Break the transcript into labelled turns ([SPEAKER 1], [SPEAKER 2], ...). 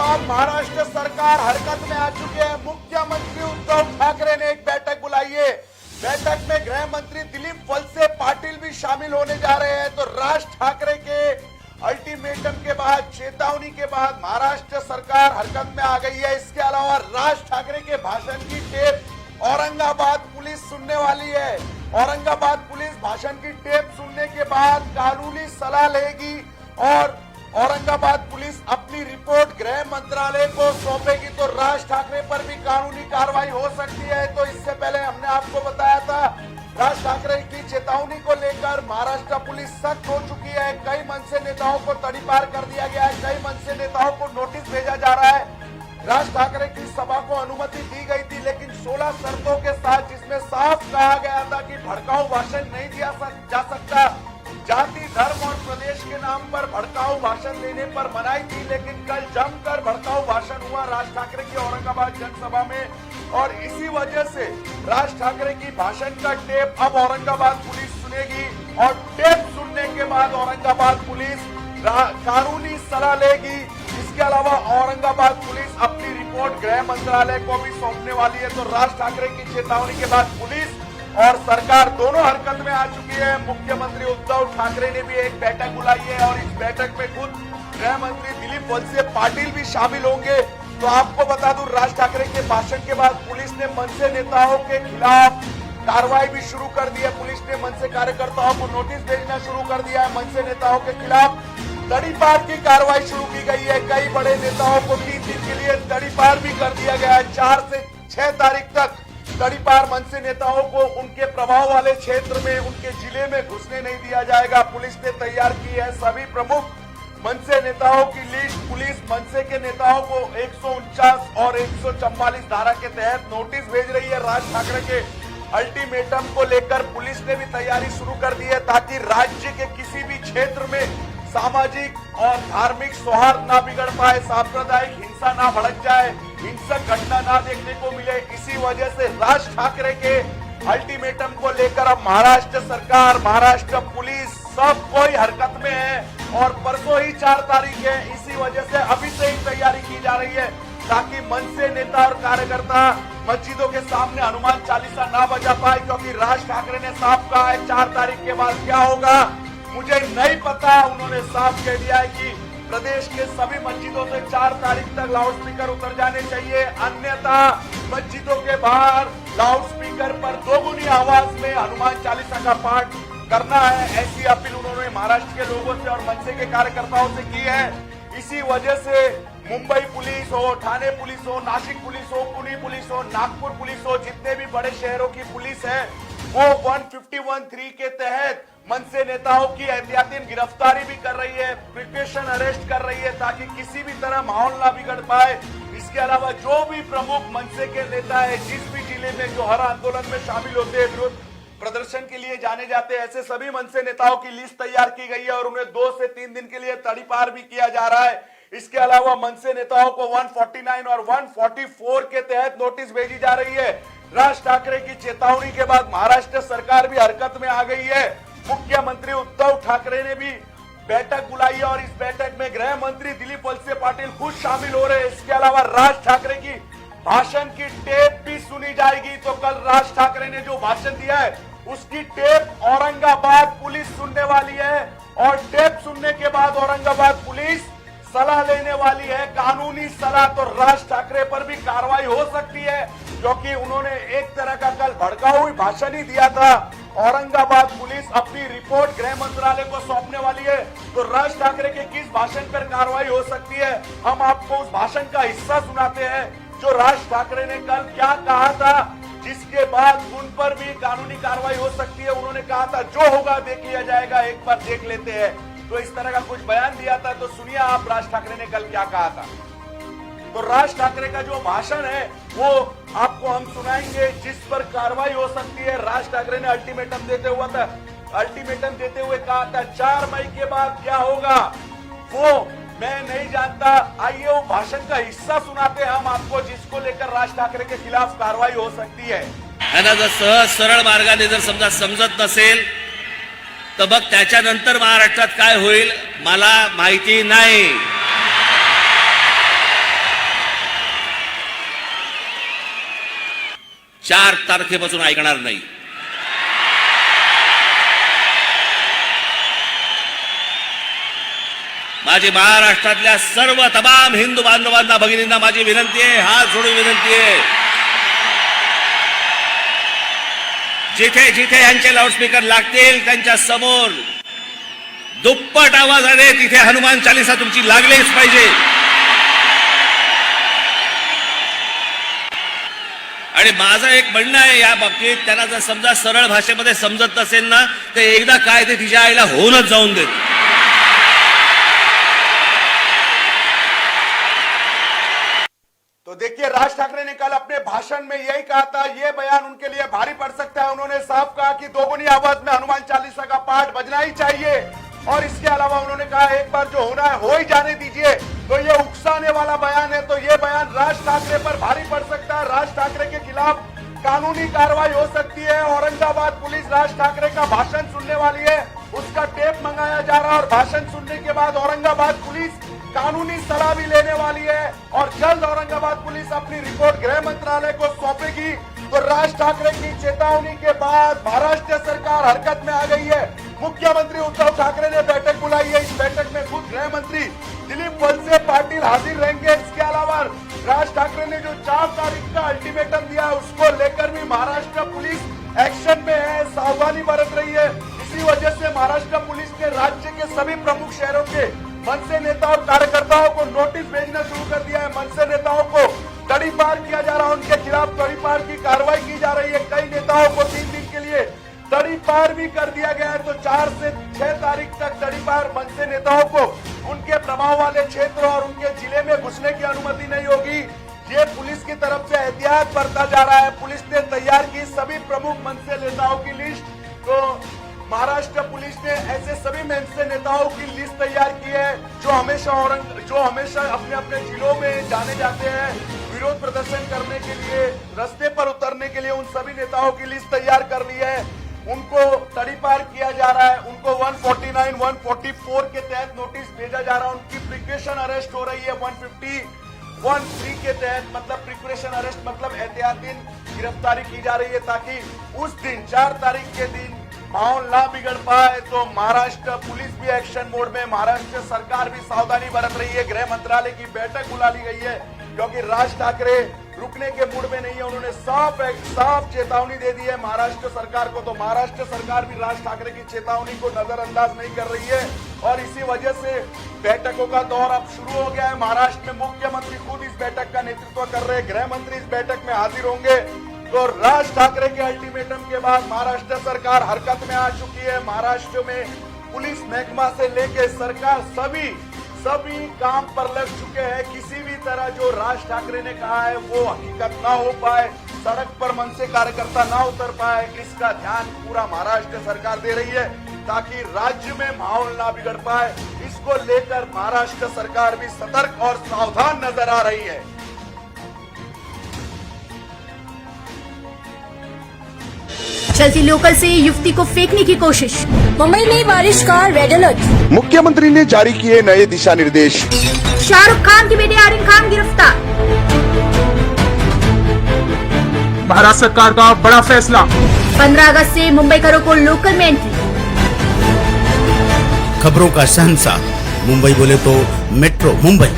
[SPEAKER 1] अब महाराष्ट्र सरकार हरकत में आ चुकी है। मुख्यमंत्री उद्धव ठाकरे ने एक बैठक बुलाई है। बैठक में गृह मंत्री दिलीप वलसे पाटिल भी शामिल होने जा रहे हैं। तो राज ठाकरे के अल्टीमेटम के बाद, चेतावनी के बाद महाराष्ट्र सरकार हरकत में आ गई है। इसके अलावा राज ठाकरे के भाषण की टेप औरंगाबाद पुलिस सुनने वाली है। औरंगाबाद पुलिस भाषण की टेप सुनने के बाद कानूनी सलाह लेगी और औरंगाबाद पुलिस अपनी रिपोर्ट गृह मंत्रालय को सौंपेगी। तो राज ठाकरे पर भी कानूनी कार्रवाई हो सकती है। तो इससे पहले हमने आपको बताया था, राज ठाकरे की चेतावनी को लेकर महाराष्ट्र पुलिस सख्त हो चुकी है। कई मनसे नेताओं को तड़ीपार कर दिया गया है, कई मनसे नेताओं को नोटिस भेजा जा रहा है। राज ठाकरे की सभा को अनुमति दी गई थी, लेकिन 16 शर्तों के साथ, जिसमें साफ कहा गया था कि भड़काऊ भाषण नहीं दिया जा सकता। जाति, धर्म और प्रदेश के नाम पर भड़काऊ भाषण देने पर मनाही थी, लेकिन कल जमकर भड़काऊ भाषण हुआ राज ठाकरे की औरंगाबाद जनसभा में। और इसी वजह से राज ठाकरे की भाषण का टेप अब औरंगाबाद पुलिस सुनेगी और टेप सुनने के बाद औरंगाबाद पुलिस कानूनी सलाह लेगी। इसके अलावा औरंगाबाद पुलिस अपनी रिपोर्ट गृह मंत्रालय को भी सौंपने वाली है। तो राज ठाकरे की चेतावनी के बाद पुलिस और सरकार दोनों हरकत में आ चुकी है। मुख्यमंत्री उद्धव ठाकरे ने भी एक बैठक बुलाई है और इस बैठक में खुद गृह मंत्री दिलीप वलसे पाटिल भी शामिल होंगे। तो आपको बता दूं, राज ठाकरे के भाषण के बाद पुलिस ने मनसे नेताओं के खिलाफ कार्रवाई भी शुरू कर दी है। पुलिस ने मनसे कार्यकर्ताओं को नोटिस भेजना शुरू कर दिया है। मनसे नेताओं के खिलाफ तड़ीपार की कार्रवाई शुरू की गई है। कई बड़े नेताओं को 3 दिन के लिए तड़ीपार भी कर दिया गया है। 4 से 6 तारीख तक तड़ीपार मनसे नेताओं को उनके प्रभाव वाले क्षेत्र में, उनके जिले में घुसने नहीं दिया जाएगा। पुलिस ने तैयार की है सभी प्रमुख मनसे नेताओं की लिस्ट। पुलिस मनसे के नेताओं को 149 और 144 धारा के तहत नोटिस भेज रही है। राज ठाकरे के अल्टीमेटम को लेकर पुलिस ने भी तैयारी शुरू कर दी है, ताकि राज्य के किसी भी क्षेत्र में सामाजिक और धार्मिक सौहार्द ना बिगड़ पाए, सांप्रदायिक हिंसा ना भड़क जाए, हिंसक घटना ना देखने को मिले। इसी वजह से राज ठाकरे के अल्टीमेटम को लेकर अब महाराष्ट्र सरकार, महाराष्ट्र पुलिस सब कोई हरकत में है और परसों ही 4 तारीख है। इसी वजह से अभी से ही तैयारी की जा रही है, ताकि मनसे नेता और कार्यकर्ता मस्जिदों के सामने हनुमान चालीसा ना बजा पाए, क्योंकि राज ठाकरे ने साफ कहा है 4 तारीख के बाद क्या होगा मुझे नहीं पता। उन्होंने साफ कह दिया है कि प्रदेश के सभी मस्जिदों से 4 तारीख तक लाउडस्पीकर उतर जाने चाहिए, अन्यथा मस्जिदों के बाहर लाउडस्पीकर पर दोगुनी आवाज में हनुमान चालीसा का पाठ करना है। ऐसी अपील उन्होंने महाराष्ट्र के लोगों से और मनसे के कार्यकर्ताओं से की है। इसी वजह से मुंबई पुलिस हो, ठाणे पुलिस हो, नासिक पुलिस हो, पुणे पुलिस हो, नागपुर पुलिस हो, जितने भी बड़े शहरों की पुलिस है, वो 151(3) के तहत मनसे नेताओं की एहतियाती गिरफ्तारी भी कर रही है, प्रिकॉशन अरेस्ट कर रही है, ताकि किसी भी तरह माहौल ना बिगड़ पाए। इसके अलावा जो भी प्रमुख मनसे के नेता है, जिस भी जिले में जो हर आंदोलन में शामिल होते हैं, विरोध प्रदर्शन के लिए जाने जाते हैं, ऐसे सभी मनसे नेताओं की लिस्ट तैयार की गई है और उन्हें 2 से 3 दिन के लिए तड़ीपार भी किया जा रहा है। इसके अलावा मनसे नेताओं को 149 और 144 के तहत नोटिस भेजी जा रही है। राज ठाकरे की चेतावनी के बाद महाराष्ट्र सरकार भी हरकत में आ गई है। मुख्यमंत्री उद्धव ठाकरे ने भी बैठक बुलाई है और इस बैठक में गृह मंत्री दिलीप वलसे पाटिल खुद शामिल हो रहे हैं। इसके अलावा राज ठाकरे की भाषण की टेप भी सुनी जाएगी। तो कल राज ठाकरे ने जो भाषण दिया है उसकी टेप औरंगाबाद पुलिस सुनने वाली है और टेप सुनने के बाद औरंगाबाद पुलिस सलाह लेने वाली है, कानूनी सलाह। तो राज ठाकरे पर भी कार्रवाई हो सकती है, क्योंकि उन्होंने एक तरह का कल भड़काऊ हुई भाषण ही दिया था। औरंगाबाद पुलिस अपनी रिपोर्ट गृह मंत्रालय को सौंपने वाली है। तो राज ठाकरे के किस भाषण पर कार्रवाई हो सकती है, हम आपको उस भाषण का हिस्सा सुनाते हैं, जो राज ठाकरे ने कल क्या कहा था, जिसके बाद उन पर भी कानूनी कार्रवाई हो सकती है। उन्होंने कहा था जो होगा देख लिया जाएगा, एक बार देख लेते हैं। तो इस तरह का कुछ बयान दिया था। तो सुनिए आप राज ठाकरे ने कल क्या कहा था। तो राज ठाकरे का जो भाषण है वो आपको हम सुनाएंगे, जिस पर कार्रवाई हो सकती है। राज ठाकरे ने अल्टीमेटम देते हुए कहा था 4 मई के बाद क्या होगा वो मैं नहीं जानता। आइए वो भाषण का हिस्सा सुनाते हैं हम आपको, जिसको लेकर राज ठाकरे के खिलाफ कार्रवाई हो सकती है।
[SPEAKER 2] जर सहज सरळ मार्गाने जर समजा समजत नसेल तर मग त्याच्यानंतर महाराष्ट्रात काय होईल मला माहिती नाही। 4 तारखेपासून ऐकणार नाही. माझी महाराष्ट्रातल्या सर्व तमाम हिंदू बांधवांना, भगिनींना माझी विनंती आहे, हात जोडून विनंती आहे, जिथे जिथे यांचे लाऊडस्पीकर लागतील त्यांच्या समोर दुप्पट आवाजाने तिथे हनुमान चालीसा तुमची लागलीच पाहिजे. आणि माझं एक म्हणणं आहे या बाबतीत, त्यांना जर समजा सरळ भाषेमध्ये समजत नसेल ना, तर एकदा काय ते तिच्या आईला होऊनच जाऊन देत.
[SPEAKER 1] तो देखिए, राज ठाकरे ने कल अपने भाषण में यही कहा था, ये बयान उनके लिए भारी पड़ सकता है. उन्होंने साफ कहा कि दोगुनी आवाज में हनुमान चालीसा का पाठ बजना ही चाहिए. और इसके अलावा उन्होंने कहा एक बार जो होना है हो ही जाने दीजिए. तो ये उकसाने वाला बयान है, तो ये बयान राज ठाकरे पर भारी पड़ सकता है. राज ठाकरे के खिलाफ कानूनी कार्रवाई हो सकती है. औरंगाबाद पुलिस राज ठाकरे का भाषण सुनने वाली है, उसका टेप मंगाया जा रहा है और भाषण सुनने के बाद औरंगाबाद पुलिस कानूनी सलाह भी लेने वाली है. और जल्द औरंगाबाद पुलिस अपनी रिपोर्ट गृह मंत्रालय को सौंपेगी. तो राज ठाकरे की चेतावनी के बाद महाराष्ट्र सरकार हरकत में आ गई है. मुख्यमंत्री उद्धव ठाकरे ने बैठक बुलाई है. इस बैठक में खुद गृह मंत्री दिलीप वलसे पाटिल हाजिर रहेंगे. इसके अलावा राज ठाकरे ने जो 4 तारीख का अल्टीमेटम दिया है, उसको लेकर भी महाराष्ट्र पुलिस एक्शन में है, सावधानी बरत रही है. इसी वजह से महाराष्ट्र पुलिस ने राज्य के सभी प्रमुख शहरों के मनसे नेता और कार्यकर्ताओं को नोटिस भेजना शुरू कर दिया है. मनसे नेताओं को तड़ीपार किया जा रहा है, उनके खिलाफ तड़ीपार की कार्रवाई की जा रही है. कई नेताओं को 3 दिन के लिए तड़ीपार भी कर दिया गया है. तो 4 से 6 तारीख तक तड़ीपार मनसे नेताओं को उनके प्रभाव वाले क्षेत्र और उनके जिले में घुसने की अनुमति नहीं होगी. ये पुलिस की तरफ से एहतियात बरता जा रहा है. पुलिस ने तैयार की सभी प्रमुख मनसे नेताओं की लिस्ट. तो महाराष्ट्र पुलिस ने ऐसे सभी मनसे नेताओं की लिस्ट तैयार की है जो हमेशा अपने अपने जिलों में जाने जाते हैं विरोध प्रदर्शन करने के लिए, रास्ते पर उतरने के लिए. उन सभी नेताओं की लिस्ट तैयार कर ली है. उनको तड़ीपार किया जा रहा है. उनको 149, 144 के तहत नोटिस भेजा जा रहा है. उनकी प्रिकॉशन अरेस्ट हो रही है 150, 13 के तहत, मतलब प्रिकॉशन अरेस्ट मतलब एहतियाती गिरफ्तारी की जा रही है, ताकि उस दिन 4 तारीख के दिन माहौल ना बिगड़ पाए. तो महाराष्ट्र पुलिस भी एक्शन मोड में, महाराष्ट्र सरकार भी सावधानी बरत रही है. गृह मंत्रालय की बैठक बुला ली गई है क्योंकि राज ठाकरे रुकने के मूड में नहीं है. उन्होंने साफ चेतावनी दे दी है महाराष्ट्र सरकार को. तो महाराष्ट्र सरकार भी राज ठाकरे की चेतावनी को नजरअंदाज नहीं कर रही है और इसी वजह से बैठकों का दौर अब शुरू हो गया है. महाराष्ट्र में मुख्यमंत्री खुद इस बैठक का नेतृत्व कर रहे हैं, गृह मंत्री इस बैठक में हाजिर होंगे. तो राज ठाकरे के अल्टीमेटम के बाद महाराष्ट्र सरकार हरकत में आ चुकी है. महाराष्ट्र में पुलिस महकमा से लेके सरकार सभी काम पर लग चुके हैं. किसी भी तरह जो राज ठाकरे ने कहा है वो हकीकत ना हो पाए, सड़क पर मनसे कार्यकर्ता ना उतर पाए, इसका ध्यान पूरा महाराष्ट्र सरकार दे रही है ताकि राज्य में माहौल ना बिगड़ पाए. इसको लेकर महाराष्ट्र सरकार भी सतर्क और सावधान नजर आ रही है.
[SPEAKER 3] चलती लोकल से युवती को फेंकने की कोशिश. मुंबई में बारिश का रेड अलर्ट.
[SPEAKER 1] मुख्यमंत्री ने जारी किए नए दिशा निर्देश.
[SPEAKER 3] शाहरुख खान की बेटे आर्यन खान गिरफ्तार.
[SPEAKER 4] महाराष्ट्र सरकार का बड़ा फैसला.
[SPEAKER 3] 15 अगस्त से मुंबईकरों को लोकल में एंट्री.
[SPEAKER 5] खबरों का शहंशाह मुंबई बोले तो मेट्रो मुंबई.